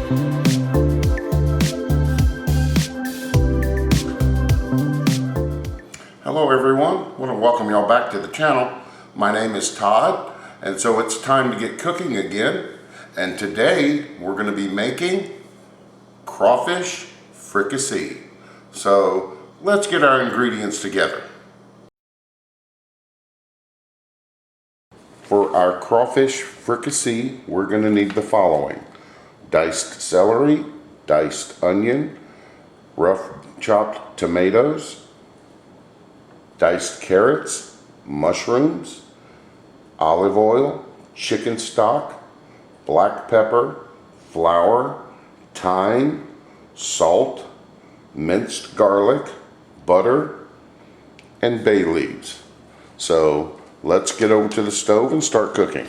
Hello everyone, I want to welcome y'all back to the channel. My name is Todd, and so it's time to get cooking again. And today we're going to be making crawfish fricassee. So let's get our ingredients together. For our crawfish fricassee, we're going to need the following: diced celery, diced onion, rough chopped tomatoes, diced carrots, mushrooms, olive oil, chicken stock, black pepper, flour, thyme, salt, minced garlic, butter, and bay leaves. So let's get over to the stove and start cooking.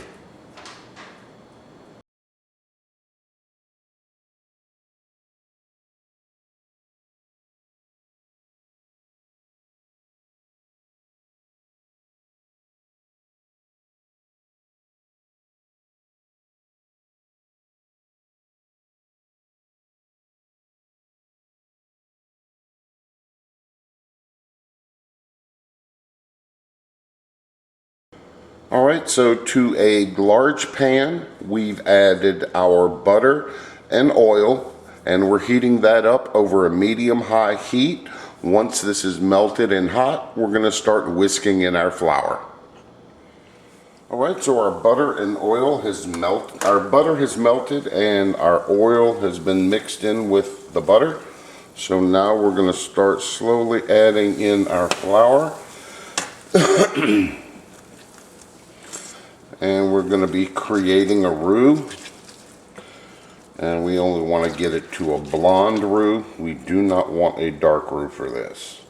Alright, so to a large pan, we've added our butter and oil, and we're heating that up over a medium-high heat. Once this is melted and hot, we're going to start whisking in our flour. Alright, so our butter and oil has melted. Our butter has melted and our oil has been mixed in with the butter. So now we're going to start slowly adding in our flour. And we're going to be creating a roux, and we only want to get it to a blonde roux. We do not want a dark roux for this.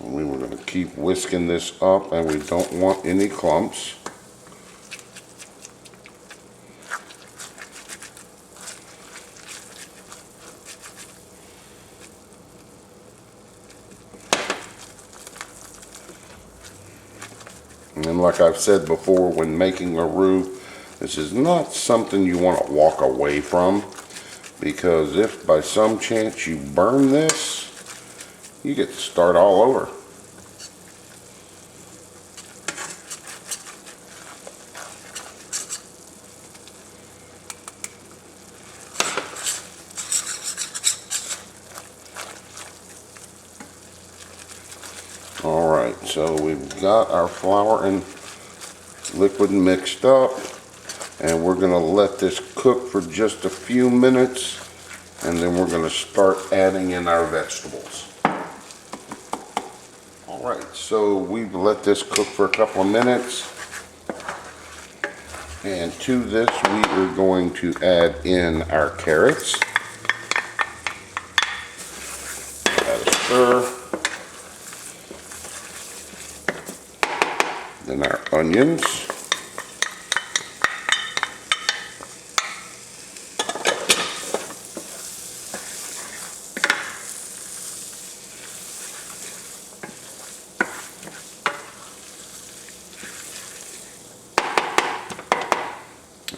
And we were going to keep whisking this up, and we don't want any clumps. And like I've said before, when making a roux, this is not something you want to walk away from, because if by some chance you burn this, you get to start all over. Alright, so we've got our flour and liquid mixed up, and we're going to let this cook for just a few minutes, and then we're going to start adding in our vegetables. Alright, so we've let this cook for a couple of minutes, and to this we are going to add in our carrots. Add a stir. Then our onions,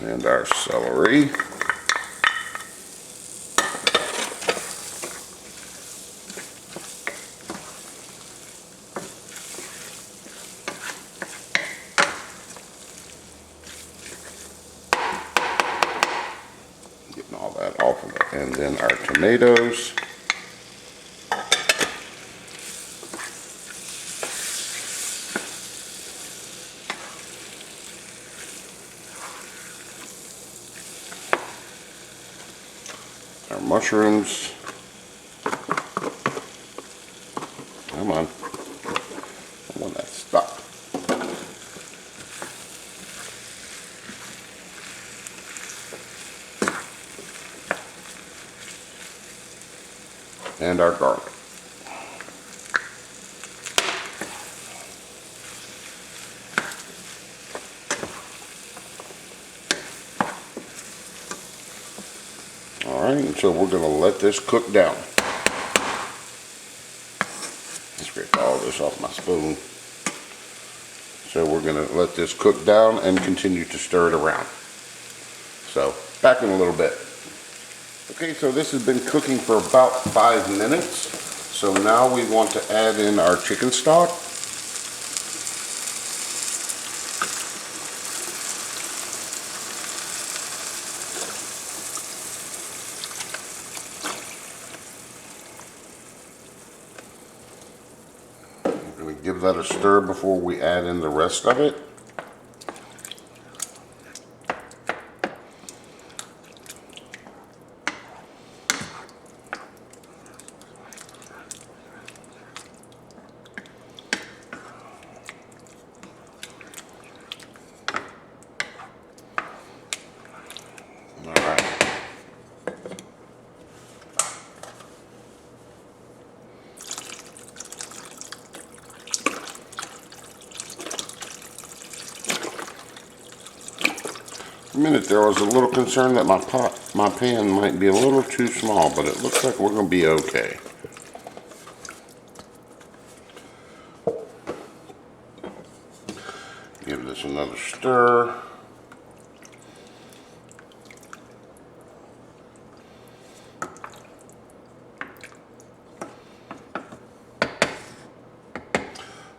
and our celery, all that off of it, and then our tomatoes, our mushrooms, come on, I want that stuck, and our garlic. Alright, so we're going to let this cook down. grease off my spoon. So we're going to let this cook down and continue to stir it around. So back in a little bit. Okay, so this has been cooking for about 5 minutes. So now we want to add in our chicken stock. We're going to give that a stir before we add in the rest of it. For a minute there, I was a little concerned that my pan might be a little too small, but it looks like we're going to be okay. Give this another stir.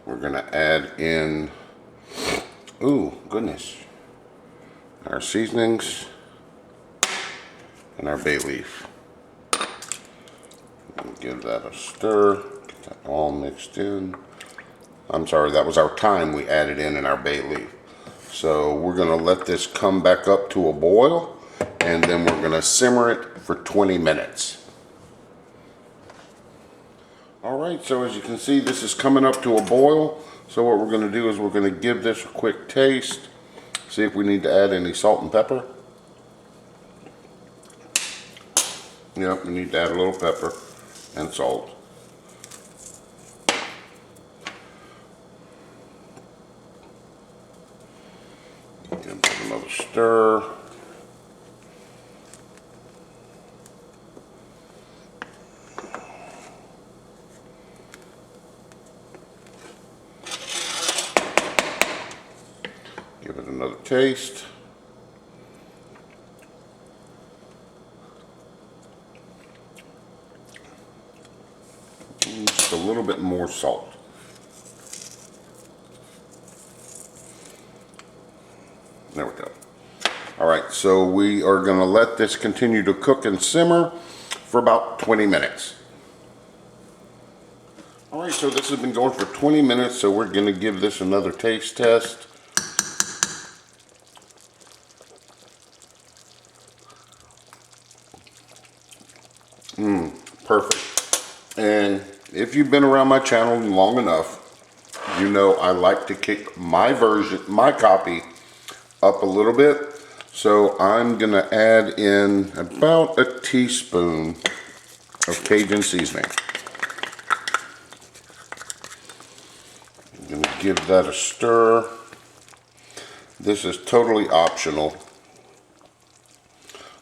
We're going to add in, ooh, goodness, our seasonings and our bay leaf. Give that a stir, get that all mixed in. I'm sorry, that was our thyme we added in our bay leaf. So we're going to let this come back up to a boil, and then we're going to simmer it for 20 minutes. Alright, so as you can see, this is coming up to a boil. So what we're going to do is we're going to give this a quick taste. See if we need to add any salt and pepper. Yep, we need to add a little pepper and salt. Give it another stir. Give it another taste. Just a little bit more salt. There we go. Alright, so we are going to let this continue to cook and simmer for about 20 minutes. Alright, so this has been going for 20 minutes, so we're going to give this another taste test. Perfect. And if you've been around my channel long enough, you know I like to kick my copy up a little bit. So I'm going to add in about a teaspoon of Cajun seasoning. I'm going to give that a stir. This is totally optional.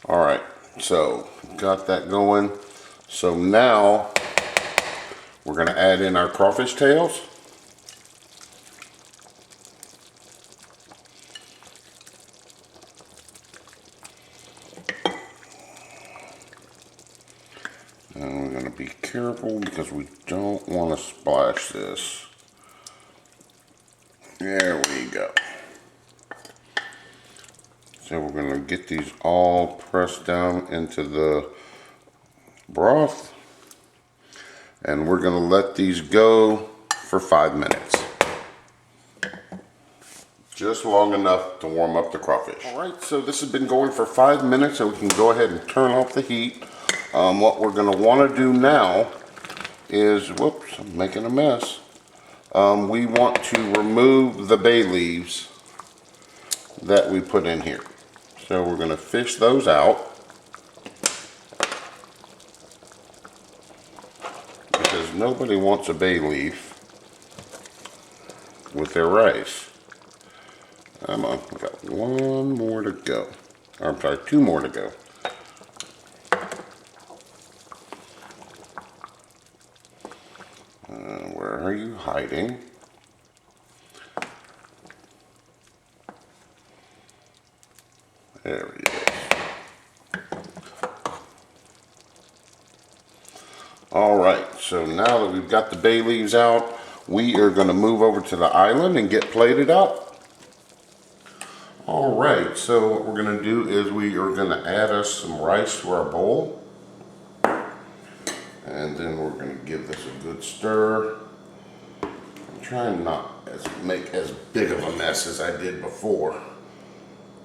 Alright, so got that going. So now we're going to add in our crawfish tails. And we're going to be careful because we don't want to splash this. There we go. So we're going to get these all pressed down into the broth. And we're going to let these go for 5 minutes. Just long enough to warm up the crawfish. Alright, so this has been going for 5 minutes, so we can go ahead and turn off the heat. What we're going to want to do now is, whoops, I'm making a mess. We want to remove the bay leaves that we put in here. So we're going to fish those out. Because nobody wants a bay leaf with their rice. Come on, we've got one more to go. Or, I'm sorry, 2 more to go. Where are you hiding? There he is. All right, so now that we've got the bay leaves out, we are going to move over to the island and get plated up. All right, so what we're going to do is we are going to add us some rice to our bowl. And then we're going to give this a good stir. I'm trying not to make as big of a mess as I did before.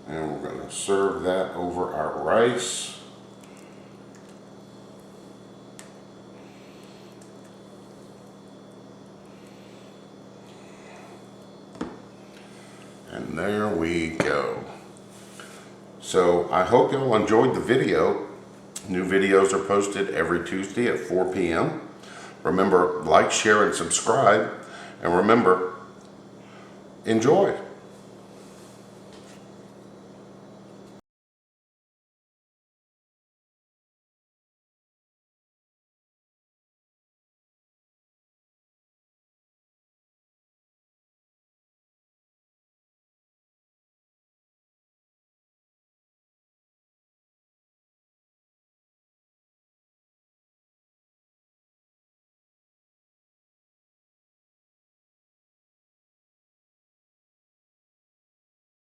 And we're going to serve that over our rice. And there we go. So I hope y'all enjoyed the video. New videos are posted every Tuesday at 4 p.m. Remember, like, share, and subscribe. And remember, enjoy.